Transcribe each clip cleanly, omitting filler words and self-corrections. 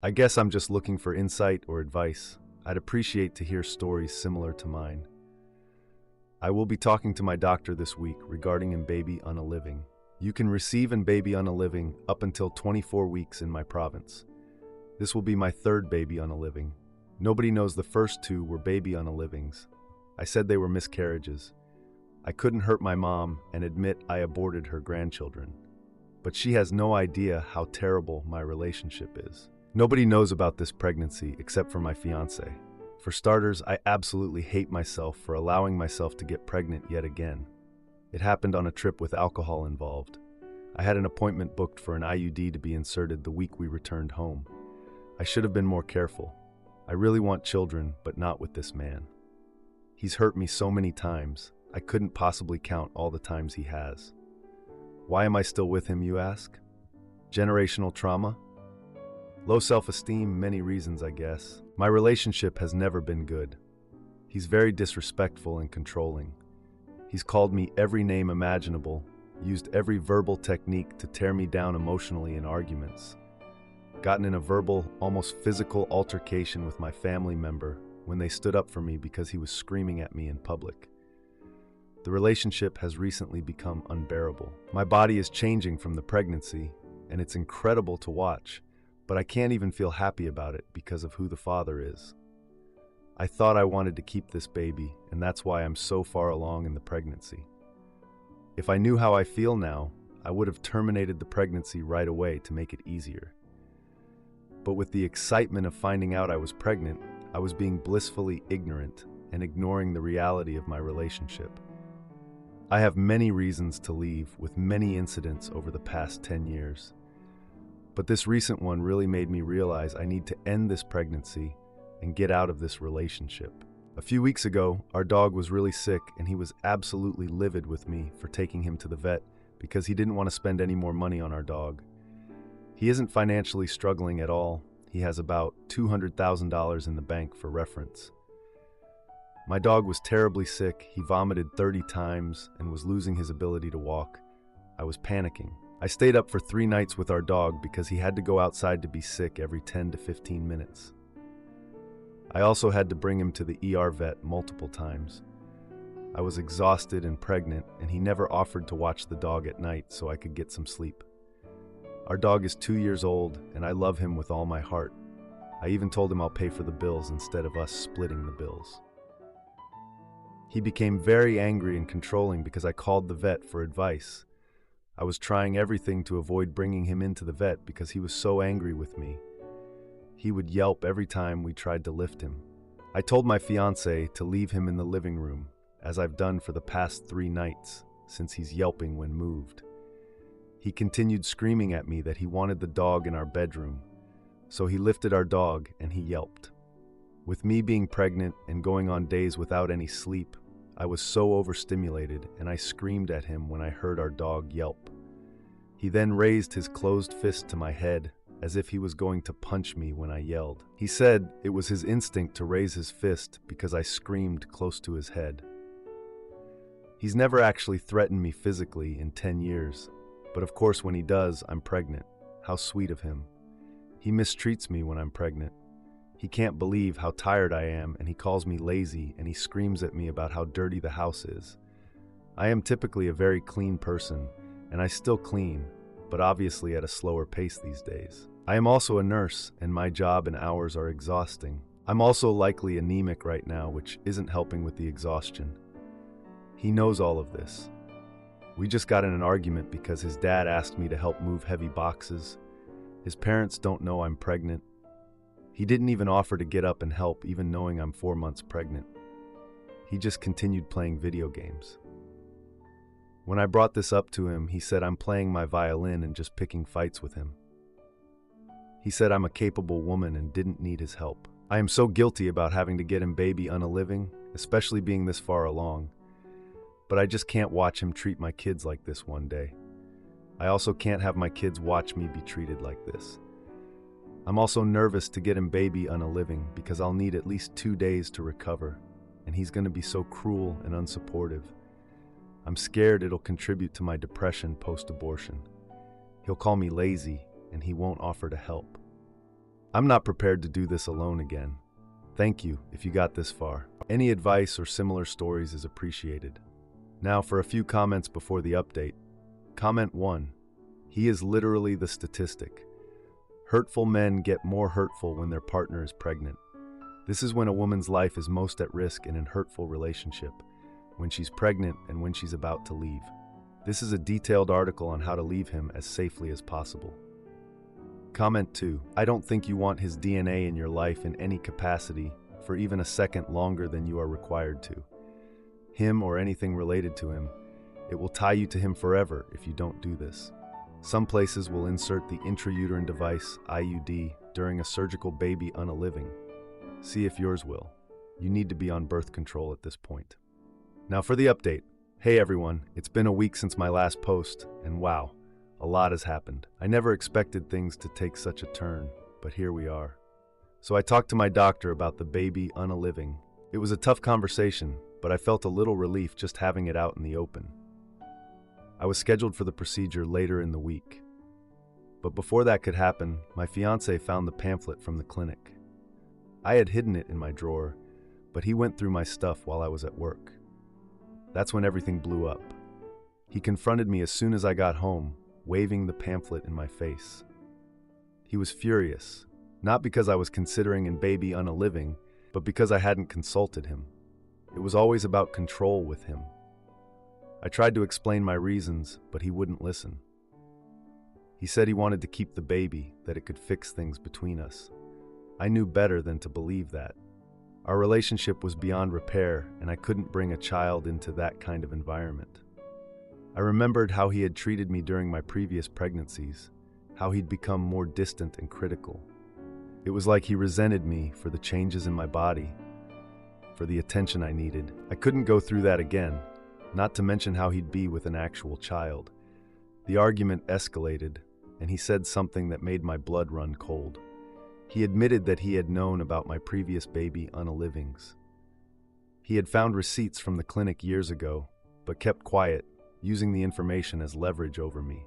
I guess I'm just looking for insight or advice. I'd appreciate to hear stories similar to mine. I will be talking to my doctor this week regarding an baby on a living. You can receive an baby on a living up until 24 weeks in my province. This will be my third baby on a living. Nobody knows the first two were baby on a livings. I said they were miscarriages. I couldn't hurt my mom and admit I aborted her grandchildren. But she has no idea how terrible my relationship is. Nobody knows about this pregnancy except for my fiancé. For starters, I absolutely hate myself for allowing myself to get pregnant yet again. It happened on a trip with alcohol involved. I had an appointment booked for an IUD to be inserted the week we returned home. I should have been more careful. I really want children, but not with this man. He's hurt me so many times, I couldn't possibly count all the times he has. Why am I still with him, you ask? Generational trauma? Low self-esteem, many reasons, I guess. My relationship has never been good. He's very disrespectful and controlling. He's called me every name imaginable, used every verbal technique to tear me down emotionally in arguments. Gotten in a verbal, almost physical altercation with my family member when they stood up for me because he was screaming at me in public. The relationship has recently become unbearable. My body is changing from the pregnancy, and it's incredible to watch, but I can't even feel happy about it because of who the father is. I thought I wanted to keep this baby, and that's why I'm so far along in the pregnancy. If I knew how I feel now, I would have terminated the pregnancy right away to make it easier. But with the excitement of finding out I was pregnant, I was being blissfully ignorant and ignoring the reality of my relationship. I have many reasons to leave, with many incidents over the past 10 years. But this recent one really made me realize I need to end this pregnancy and get out of this relationship. A few weeks ago, our dog was really sick and he was absolutely livid with me for taking him to the vet because he didn't want to spend any more money on our dog. He isn't financially struggling at all. He has about $200,000 in the bank for reference. My dog was terribly sick. He vomited 30 times and was losing his ability to walk. I was panicking. I stayed up for 3 nights with our dog because he had to go outside to be sick every 10 to 15 minutes. I also had to bring him to the ER vet multiple times. I was exhausted and pregnant, and he never offered to watch the dog at night so I could get some sleep. Our dog is 2 years old, and I love him with all my heart. I even told him I'll pay for the bills instead of us splitting the bills. He became very angry and controlling because I called the vet for advice. I was trying everything to avoid bringing him into the vet because he was so angry with me. He would yelp every time we tried to lift him. I told my fiancé to leave him in the living room, as I've done for the past 3 nights, since he's yelping when moved. He continued screaming at me that he wanted the dog in our bedroom, so he lifted our dog and he yelped. With me being pregnant and going on days without any sleep, I was so overstimulated and I screamed at him when I heard our dog yelp. He then raised his closed fist to my head as if he was going to punch me when I yelled. He said it was his instinct to raise his fist because I screamed close to his head. He's never actually threatened me physically in 10 years, but of course when he does, I'm pregnant. How sweet of him. He mistreats me when I'm pregnant. He can't believe how tired I am, and he calls me lazy, and he screams at me about how dirty the house is. I am typically a very clean person, and I still clean, but obviously at a slower pace these days. I am also a nurse, and my job and hours are exhausting. I'm also likely anemic right now, which isn't helping with the exhaustion. He knows all of this. We just got in an argument because his dad asked me to help move heavy boxes. His parents don't know I'm pregnant. He didn't even offer to get up and help, even knowing I'm 4 months pregnant. He just continued playing video games. When I brought this up to him, he said I'm playing my violin and just picking fights with him. He said I'm a capable woman and didn't need his help. I am so guilty about having to get him baby on a living, especially being this far along. But I just can't watch him treat my kids like this one day. I also can't have my kids watch me be treated like this. I'm also nervous to get him baby on a living because I'll need at least 2 days to recover, and he's going to be so cruel and unsupportive. I'm scared it'll contribute to my depression post-abortion. He'll call me lazy, and he won't offer to help. I'm not prepared to do this alone again. Thank you if you got this far. Any advice or similar stories is appreciated. Now for a few comments before the update. Comment 1. He is literally the statistic. Hurtful men get more hurtful when their partner is pregnant. This is when a woman's life is most at risk in a hurtful relationship, when she's pregnant and when she's about to leave. This is a detailed article on how to leave him as safely as possible. Comment 2. I don't think you want his DNA in your life in any capacity for even a second longer than you are required to. Him or anything related to him, it will tie you to him forever if you don't do this. Some places will insert the intrauterine device, IUD, during a surgical baby unaliving. See if yours will. You need to be on birth control at this point. Now for the update. Hey everyone, it's been a week since my last post, and wow, a lot has happened. I never expected things to take such a turn, but here we are. So I talked to my doctor about the baby unaliving. It was a tough conversation, but I felt a little relief just having it out in the open. I was scheduled for the procedure later in the week. But before that could happen, my fiancé found the pamphlet from the clinic. I had hidden it in my drawer, but he went through my stuff while I was at work. That's when everything blew up. He confronted me as soon as I got home, waving the pamphlet in my face. He was furious, not because I was considering a baby unaliving, but because I hadn't consulted him. It was always about control with him. I tried to explain my reasons, but he wouldn't listen. He said he wanted to keep the baby, that it could fix things between us. I knew better than to believe that. Our relationship was beyond repair, and I couldn't bring a child into that kind of environment. I remembered how he had treated me during my previous pregnancies, how he'd become more distant and critical. It was like he resented me for the changes in my body, for the attention I needed. I couldn't go through that again, not to mention how he'd be with an actual child. The argument escalated, and he said something that made my blood run cold. He admitted that he had known about my previous baby unalivings. He had found receipts from the clinic years ago, but kept quiet, using the information as leverage over me.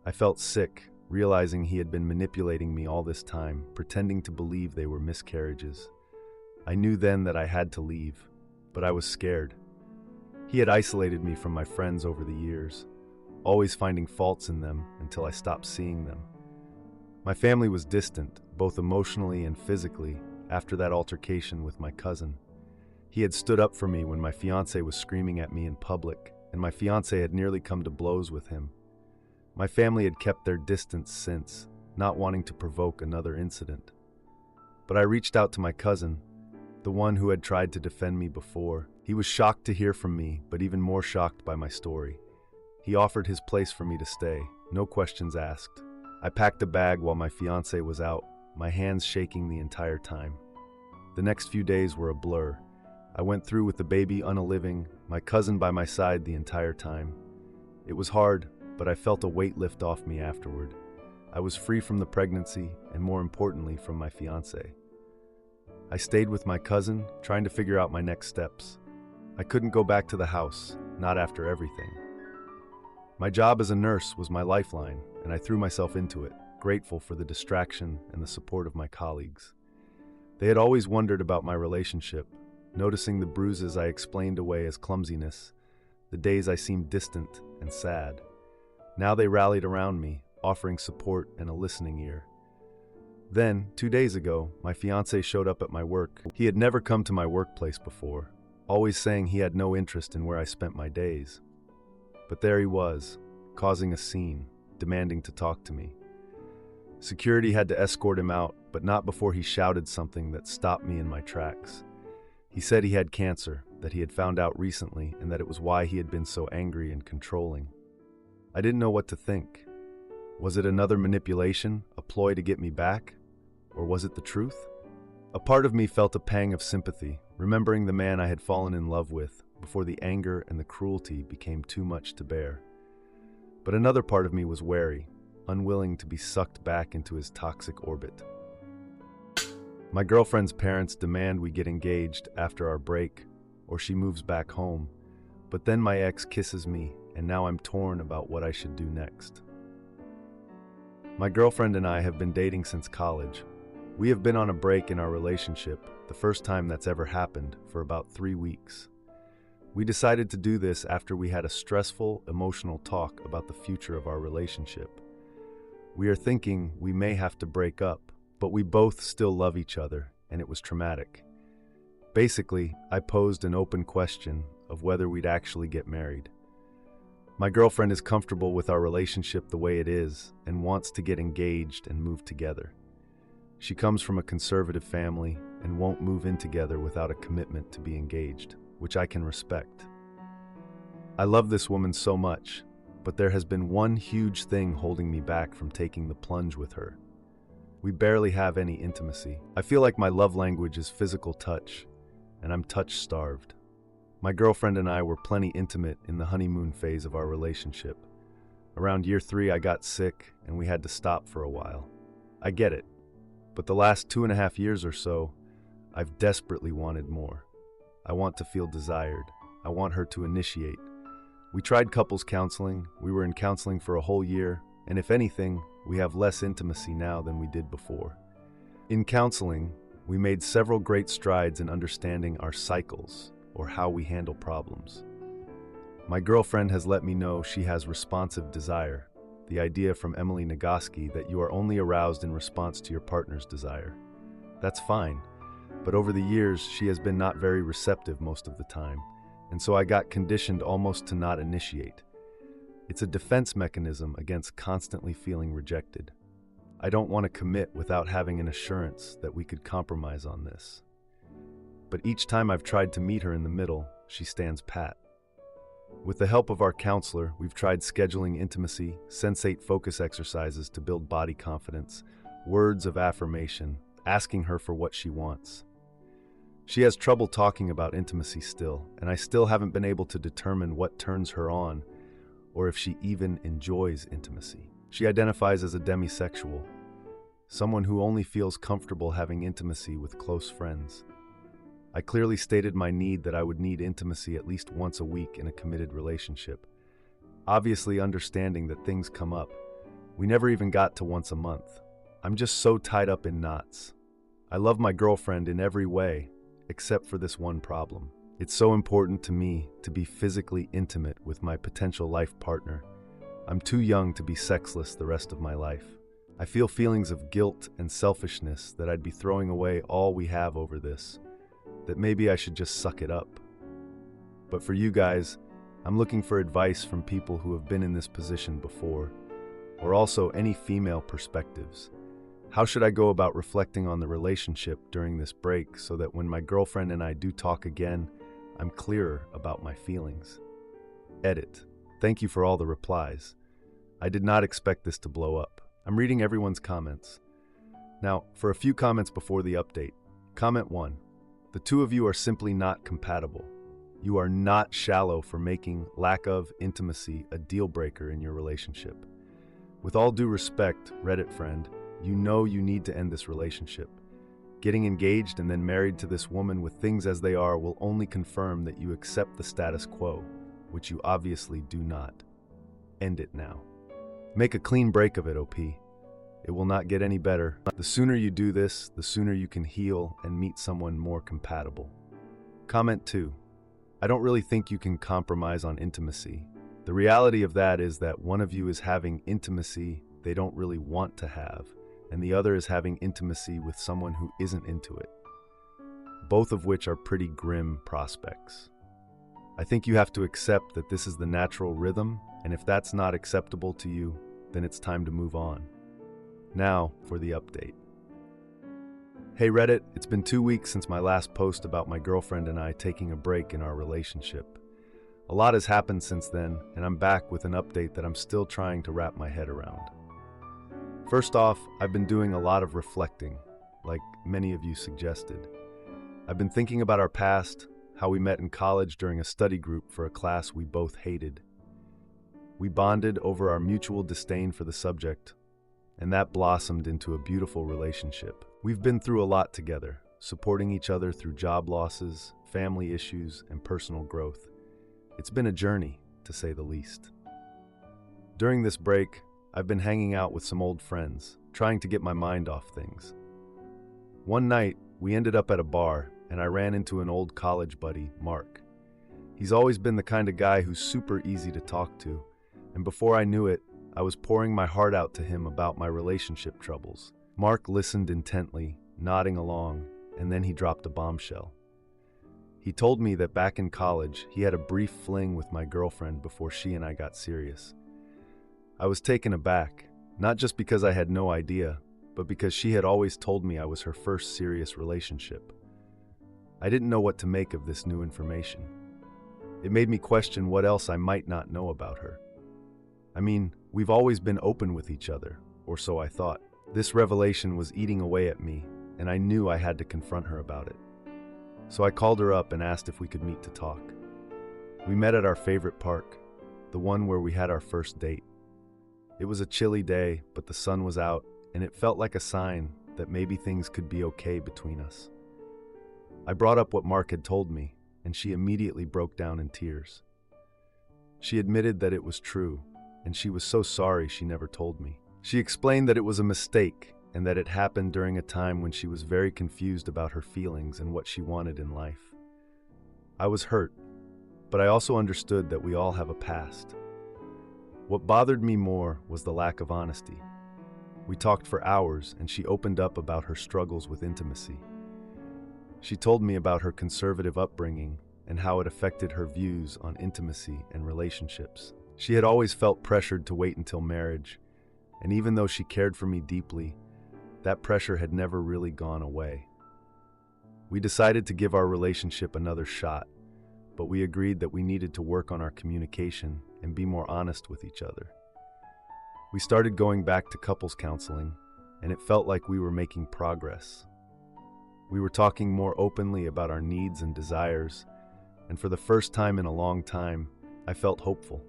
I felt sick, realizing he had been manipulating me all this time, pretending to believe they were miscarriages. I knew then that I had to leave, but I was scared. He had isolated me from my friends over the years, always finding faults in them until I stopped seeing them. My family was distant, both emotionally and physically, after that altercation with my cousin. He had stood up for me when my fiancé was screaming at me in public, and my fiancé had nearly come to blows with him. My family had kept their distance since, not wanting to provoke another incident. But I reached out to my cousin, the one who had tried to defend me before. He was shocked to hear from me, but even more shocked by my story. He offered his place for me to stay, no questions asked. I packed a bag while my fiancé was out, my hands shaking the entire time. The next few days were a blur. I went through with the baby unaliving, my cousin by my side the entire time. It was hard, but I felt a weight lift off me afterward. I was free from the pregnancy, and more importantly, from my fiancé. I stayed with my cousin, trying to figure out my next steps. I couldn't go back to the house, not after everything. My job as a nurse was my lifeline, and I threw myself into it, grateful for the distraction and the support of my colleagues. They had always wondered about my relationship, noticing the bruises I explained away as clumsiness, the days I seemed distant and sad. Now they rallied around me, offering support and a listening ear. Then, 2 days ago, my fiancé showed up at my work. He had never come to my workplace before, always saying he had no interest in where I spent my days. But there he was, causing a scene, demanding to talk to me. Security had to escort him out, but not before he shouted something that stopped me in my tracks. He said he had cancer, that he had found out recently, and that it was why he had been so angry and controlling. I didn't know what to think. Was it another manipulation, a ploy to get me back? Or was it the truth? A part of me felt a pang of sympathy, remembering the man I had fallen in love with, before the anger and the cruelty became too much to bear. But another part of me was wary, unwilling to be sucked back into his toxic orbit. My girlfriend's parents demand we get engaged after our break, or she moves back home, but then my ex kisses me, and now I'm torn about what I should do next. My girlfriend and I have been dating since college. We have been on a break in our relationship, the first time that's ever happened, for about 3 weeks. We decided to do this after we had a stressful, emotional talk about the future of our relationship. We are thinking we may have to break up, but we both still love each other, and it was traumatic. Basically, I posed an open question of whether we'd actually get married. My girlfriend is comfortable with our relationship the way it is and wants to get engaged and move together. She comes from a conservative family and won't move in together without a commitment to be engaged, which I can respect. I love this woman so much, but there has been one huge thing holding me back from taking the plunge with her. We barely have any intimacy. I feel like my love language is physical touch, and I'm touch-starved. My girlfriend and I were plenty intimate in the honeymoon phase of our relationship. Around year 3, I got sick, and we had to stop for a while. I get it, but the last 2.5 years or so, I've desperately wanted more. I want to feel desired. I want her to initiate. We tried couples counseling. We were in counseling for a whole year, and if anything, we have less intimacy now than we did before. In counseling, we made several great strides in understanding our cycles, or how we handle problems. My girlfriend has let me know she has responsive desire, the idea from Emily Nagoski that you are only aroused in response to your partner's desire. That's fine, but over the years she has been not very receptive most of the time, and so I got conditioned almost to not initiate. It's a defense mechanism against constantly feeling rejected. I don't want to commit without having an assurance that we could compromise on this. But each time I've tried to meet her in the middle, she stands pat. With the help of our counselor, we've tried scheduling intimacy, sensate focus exercises to build body confidence, words of affirmation, asking her for what she wants. She has trouble talking about intimacy still, and I still haven't been able to determine what turns her on, or if she even enjoys intimacy. She identifies as a demisexual, someone who only feels comfortable having intimacy with close friends. I clearly stated my need that I would need intimacy at least once a week in a committed relationship. Obviously understanding that things come up. We never even got to once a month. I'm just so tied up in knots. I love my girlfriend in every way, except for this one problem. It's so important to me to be physically intimate with my potential life partner. I'm too young to be sexless the rest of my life. I feel feelings of guilt and selfishness that I'd be throwing away all we have over this, that maybe I should just suck it up. But for you guys, I'm looking for advice from people who have been in this position before, or also any female perspectives. How should I go about reflecting on the relationship during this break so that when my girlfriend and I do talk again, I'm clearer about my feelings? Edit. Thank you for all the replies. I did not expect this to blow up. I'm reading everyone's comments. Now, for a few comments before the update. Comment 1. The two of you are simply not compatible. You are not shallow for making lack of intimacy a deal breaker in your relationship. With all due respect, Reddit friend, you know you need to end this relationship. Getting engaged and then married to this woman with things as they are will only confirm that you accept the status quo, which you obviously do not. End it now. Make a clean break of it, OP. It will not get any better. The sooner you do this, the sooner you can heal and meet someone more compatible. Comment 2. I don't really think you can compromise on intimacy. The reality of that is that one of you is having intimacy they don't really want to have, and the other is having intimacy with someone who isn't into it. Both of which are pretty grim prospects. I think you have to accept that this is the natural rhythm, and if that's not acceptable to you, then it's time to move on. Now for the update. Hey Reddit, it's been 2 weeks since my last post about my girlfriend and I taking a break in our relationship. A lot has happened since then, and I'm back with an update that I'm still trying to wrap my head around. First off, I've been doing a lot of reflecting, like many of you suggested. I've been thinking about our past, how we met in college during a study group for a class we both hated. We bonded over our mutual disdain for the subject, and that blossomed into a beautiful relationship. We've been through a lot together, supporting each other through job losses, family issues, and personal growth. It's been a journey, to say the least. During this break, I've been hanging out with some old friends, trying to get my mind off things. One night, we ended up at a bar, and I ran into an old college buddy, Mark. He's always been the kind of guy who's super easy to talk to, and before I knew it, I was pouring my heart out to him about my relationship troubles. Mark listened intently, nodding along, and then he dropped a bombshell. He told me that back in college, he had a brief fling with my girlfriend before she and I got serious. I was taken aback, not just because I had no idea, but because she had always told me I was her first serious relationship. I didn't know what to make of this new information. It made me question what else I might not know about her. I mean, we've always been open with each other, or so I thought. This revelation was eating away at me, and I knew I had to confront her about it. So I called her up and asked if we could meet to talk. We met at our favorite park, the one where we had our first date. It was a chilly day, but the sun was out, and it felt like a sign that maybe things could be okay between us. I brought up what Mark had told me, and she immediately broke down in tears. She admitted that it was true, and she was so sorry she never told me. She explained that it was a mistake and that it happened during a time when she was very confused about her feelings and what she wanted in life. I was hurt, but I also understood that we all have a past. What bothered me more was the lack of honesty. We talked for hours, and she opened up about her struggles with intimacy. She told me about her conservative upbringing and how it affected her views on intimacy and relationships. She had always felt pressured to wait until marriage, and even though she cared for me deeply, that pressure had never really gone away. We decided to give our relationship another shot, but we agreed that we needed to work on our communication and be more honest with each other. We started going back to couples counseling, and it felt like we were making progress. We were talking more openly about our needs and desires, and for the first time in a long time, I felt hopeful.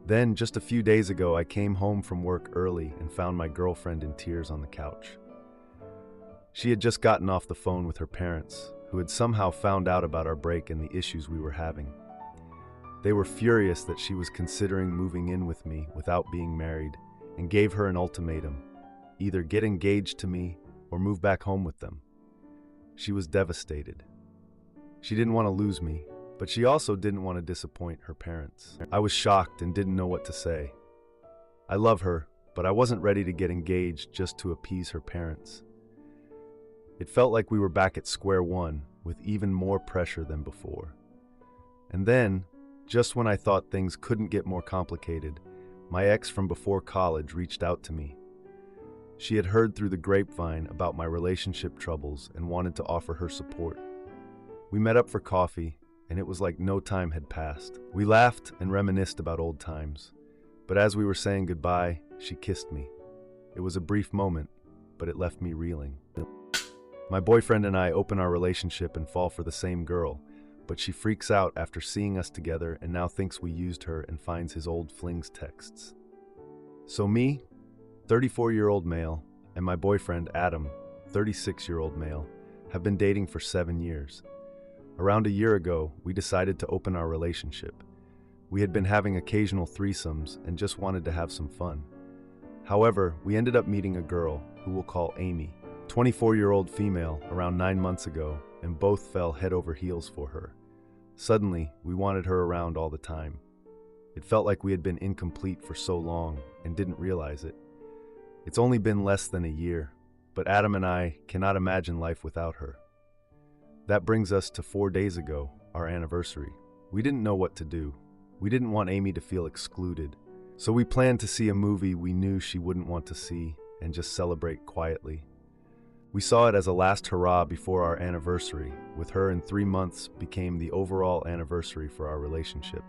Then, just a few days ago, I came home from work early and found my girlfriend in tears on the couch. She had just gotten off the phone with her parents, who had somehow found out about our break and the issues we were having. They were furious that she was considering moving in with me without being married, and gave her an ultimatum: either get engaged to me or move back home with them. She was devastated. She didn't want to lose me, but she also didn't want to disappoint her parents. I was shocked and didn't know what to say. I love her, but I wasn't ready to get engaged just to appease her parents. It felt like we were back at square one, with even more pressure than before. And then, just when I thought things couldn't get more complicated, my ex from before college reached out to me. She had heard through the grapevine about my relationship troubles and wanted to offer her support. We met up for coffee, and it was like no time had passed. We laughed and reminisced about old times, but as we were saying goodbye, she kissed me. It was a brief moment, but it left me reeling. My boyfriend and I open our relationship and fall for the same girl, but she freaks out after seeing us together and now thinks we used her and finds his old fling's texts. So me, 34-year-old male, and my boyfriend Adam, 36-year-old male, have been dating for 7 years. Around a year ago, we decided to open our relationship. We had been having occasional threesomes and just wanted to have some fun. However, we ended up meeting a girl, who we'll call Amy, 24-year-old female, around 9 months ago, and both fell head over heels for her. Suddenly, we wanted her around all the time. It felt like we had been incomplete for so long and didn't realize it. It's only been less than a year, but Adam and I cannot imagine life without her. That brings us to 4 days ago, our anniversary. We didn't know what to do. We didn't want Amy to feel excluded, so we planned to see a movie we knew she wouldn't want to see and just celebrate quietly. We saw it as a last hurrah before our anniversary, with her in 3 months became the overall anniversary for our relationship.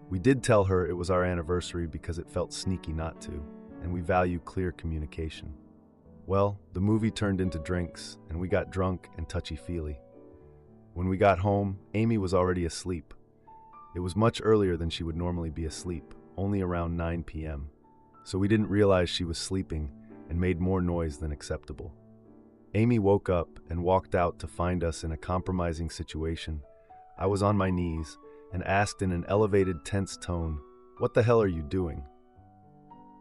We did tell her it was our anniversary because it felt sneaky not to, and we value clear communication. Well, the movie turned into drinks, and we got drunk and touchy-feely. When we got home, Amy was already asleep. It was much earlier than she would normally be asleep, only around 9 p.m., so we didn't realize she was sleeping and made more noise than acceptable. Amy woke up and walked out to find us in a compromising situation. I was on my knees and asked in an elevated, tense tone, "What the hell are you doing?"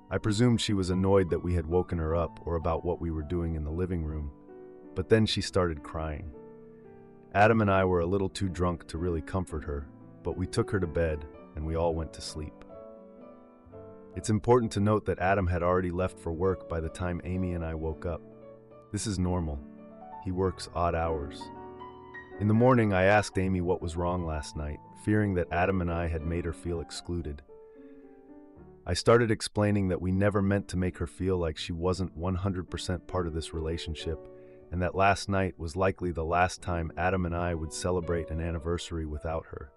I presumed she was annoyed that we had woken her up or about what we were doing in the living room, but then she started crying. Adam and I were a little too drunk to really comfort her, but we took her to bed and we all went to sleep. It's important to note that Adam had already left for work by the time Amy and I woke up. This is normal. He works odd hours. In the morning, I asked Amy what was wrong last night, fearing that Adam and I had made her feel excluded. I started explaining that we never meant to make her feel like she wasn't 100% part of this relationship, and that last night was likely the last time Adam and I would celebrate an anniversary without her.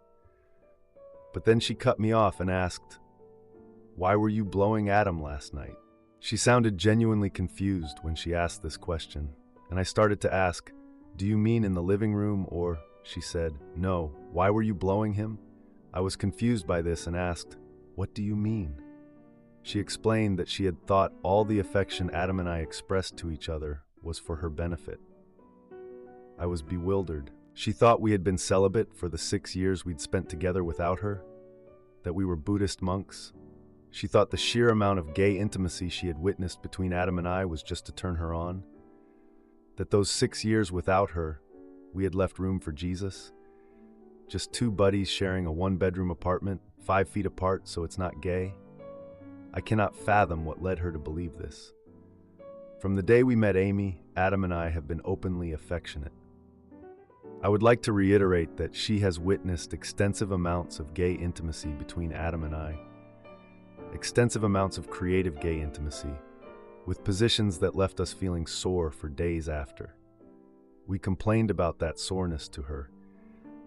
But then she cut me off and asked, "Why were you blowing Adam last night?" She sounded genuinely confused when she asked this question, and I started to ask, "Do you mean in the living room?" Or, she said, "No, why were you blowing him?" I was confused by this and asked, "What do you mean?" She explained that she had thought all the affection Adam and I expressed to each other was for her benefit. I was bewildered. She thought we had been celibate for the 6 years we'd spent together without her, that we were Buddhist monks. She thought the sheer amount of gay intimacy she had witnessed between Adam and I was just to turn her on, that those 6 years without her, we had left room for Jesus, just two buddies sharing a one-bedroom apartment, 5 feet apart, so it's not gay. I cannot fathom what led her to believe this. From the day we met Amy, Adam and I have been openly affectionate. I would like to reiterate that she has witnessed extensive amounts of gay intimacy between Adam and I, extensive amounts of creative gay intimacy, with positions that left us feeling sore for days after. We complained about that soreness to her.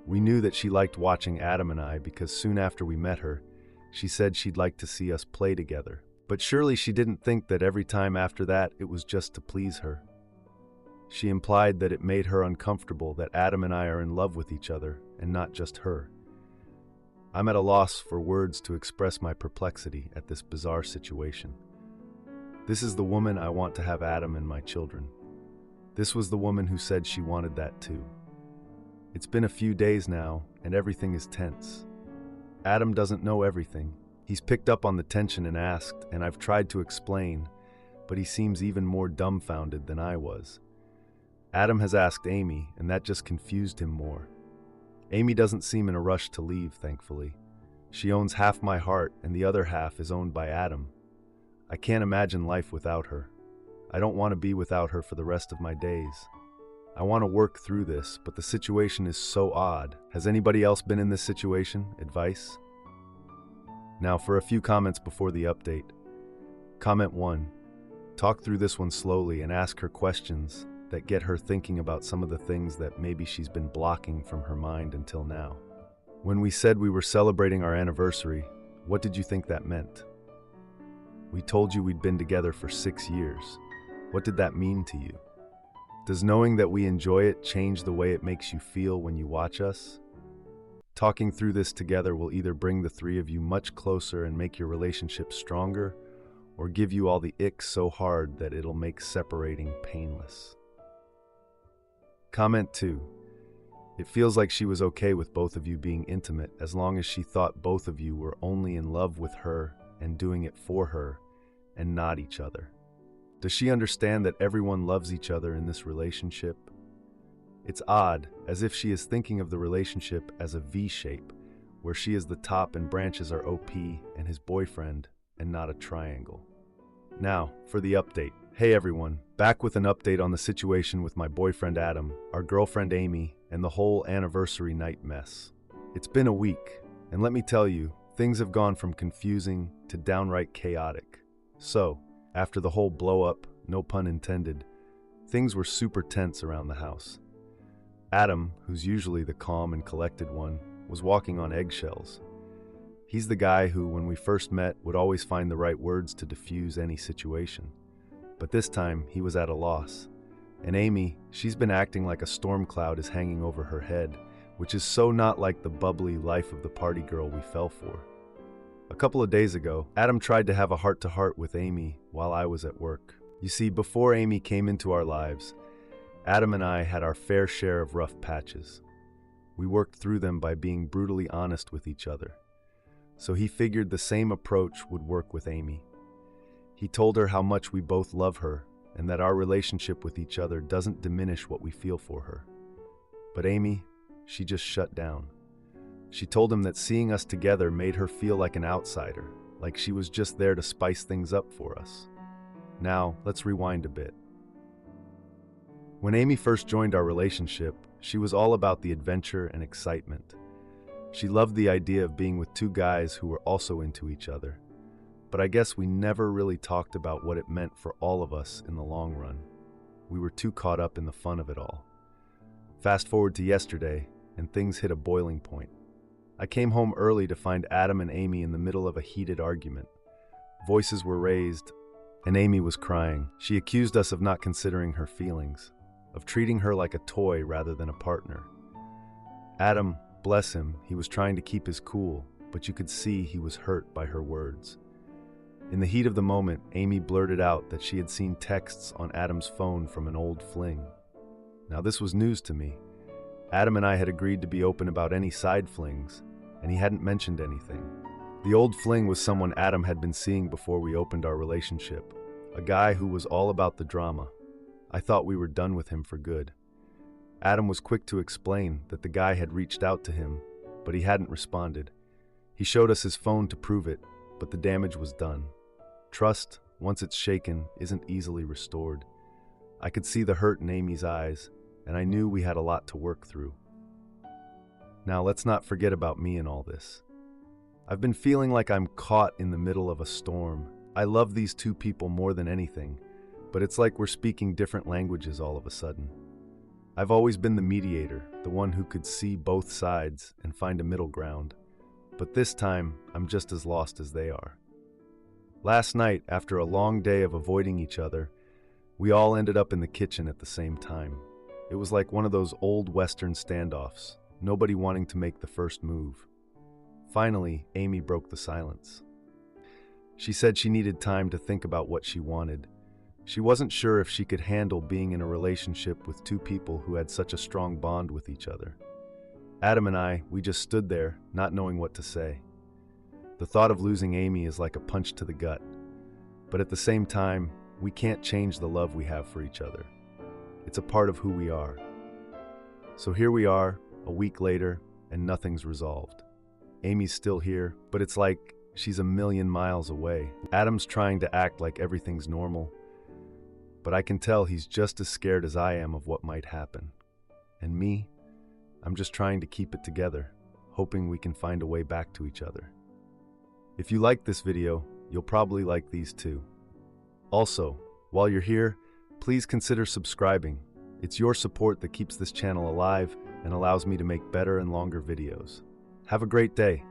We knew that she liked watching Adam and I because soon after we met her, she said she'd like to see us play together. But surely she didn't think that every time after that it was just to please her. She implied that it made her uncomfortable that Adam and I are in love with each other and not just her. I'm at a loss for words to express my perplexity at this bizarre situation. This is the woman I want to have Adam and my children. This was the woman who said she wanted that too. It's been a few days now, and everything is tense. Adam doesn't know everything. He's picked up on the tension and asked, and I've tried to explain, but he seems even more dumbfounded than I was. Adam has asked Amy, and that just confused him more. Amy doesn't seem in a rush to leave, thankfully. She owns half my heart, and the other half is owned by Adam. I can't imagine life without her. I don't want to be without her for the rest of my days. I want to work through this, but the situation is so odd. Has anybody else been in this situation? Advice? Now for a few comments before the update. Comment 1. Talk through this one slowly and ask her questions that get her thinking about some of the things that maybe she's been blocking from her mind until now. When we said we were celebrating our anniversary, what did you think that meant? We told you we'd been together for 6 years. What did that mean to you? Does knowing that we enjoy it change the way it makes you feel when you watch us? Talking through this together will either bring the three of you much closer and make your relationship stronger, or give you all the icks so hard that it'll make separating painless. Comment 2. It feels like she was okay with both of you being intimate as long as she thought both of you were only in love with her and doing it for her and not each other. Does she understand that everyone loves each other in this relationship? It's odd, as if she is thinking of the relationship as a V shape, where she is the top and branches are OP and his boyfriend, and not a triangle. Now, for the update. Hey everyone, back with an update on the situation with my boyfriend Adam, our girlfriend Amy, and the whole anniversary night mess. It's been a week, and let me tell you, things have gone from confusing to downright chaotic. So, after the whole blow-up, no pun intended, things were super tense around the house. Adam, who's usually the calm and collected one, was walking on eggshells. He's the guy who, when we first met, would always find the right words to diffuse any situation. But this time, he was at a loss. And Amy, she's been acting like a storm cloud is hanging over her head, which is so not like the bubbly life of the party girl we fell for. A couple of days ago, Adam tried to have a heart-to-heart with Amy while I was at work. You see, before Amy came into our lives, Adam and I had our fair share of rough patches. We worked through them by being brutally honest with each other. So he figured the same approach would work with Amy. He told her how much we both love her and that our relationship with each other doesn't diminish what we feel for her. But Amy, she just shut down. She told him that seeing us together made her feel like an outsider, like she was just there to spice things up for us. Now, let's rewind a bit. When Amy first joined our relationship, she was all about the adventure and excitement. She loved the idea of being with two guys who were also into each other. But I guess we never really talked about what it meant for all of us in the long run. We were too caught up in the fun of it all. Fast forward to yesterday, and things hit a boiling point. I came home early to find Adam and Amy in the middle of a heated argument. Voices were raised, and Amy was crying. She accused us of not considering her feelings, of treating her like a toy rather than a partner. Adam, bless him, he was trying to keep his cool, but you could see he was hurt by her words. In the heat of the moment, Amy blurted out that she had seen texts on Adam's phone from an old fling. Now this was news to me. Adam and I had agreed to be open about any side flings, and he hadn't mentioned anything. The old fling was someone Adam had been seeing before we opened our relationship, a guy who was all about the drama. I thought we were done with him for good. Adam was quick to explain that the guy had reached out to him, but he hadn't responded. He showed us his phone to prove it, but the damage was done. Trust, once it's shaken, isn't easily restored. I could see the hurt in Amy's eyes, and I knew we had a lot to work through. Now, let's not forget about me in all this. I've been feeling like I'm caught in the middle of a storm. I love these two people more than anything, but it's like we're speaking different languages all of a sudden. I've always been the mediator, the one who could see both sides and find a middle ground. But this time, I'm just as lost as they are. Last night, after a long day of avoiding each other, we all ended up in the kitchen at the same time. It was like one of those old Western standoffs, nobody wanting to make the first move. Finally, Amy broke the silence. She said she needed time to think about what she wanted. She wasn't sure if she could handle being in a relationship with two people who had such a strong bond with each other. Adam and I, we just stood there, not knowing what to say. The thought of losing Amy is like a punch to the gut. But at the same time, we can't change the love we have for each other. It's a part of who we are. So here we are, a week later, and nothing's resolved. Amy's still here, but it's like she's a million miles away. Adam's trying to act like everything's normal, but I can tell he's just as scared as I am of what might happen. And me, I'm just trying to keep it together, hoping we can find a way back to each other. If you liked this video, you'll probably like these too. Also, while you're here, please consider subscribing. It's your support that keeps this channel alive and allows me to make better and longer videos. Have a great day.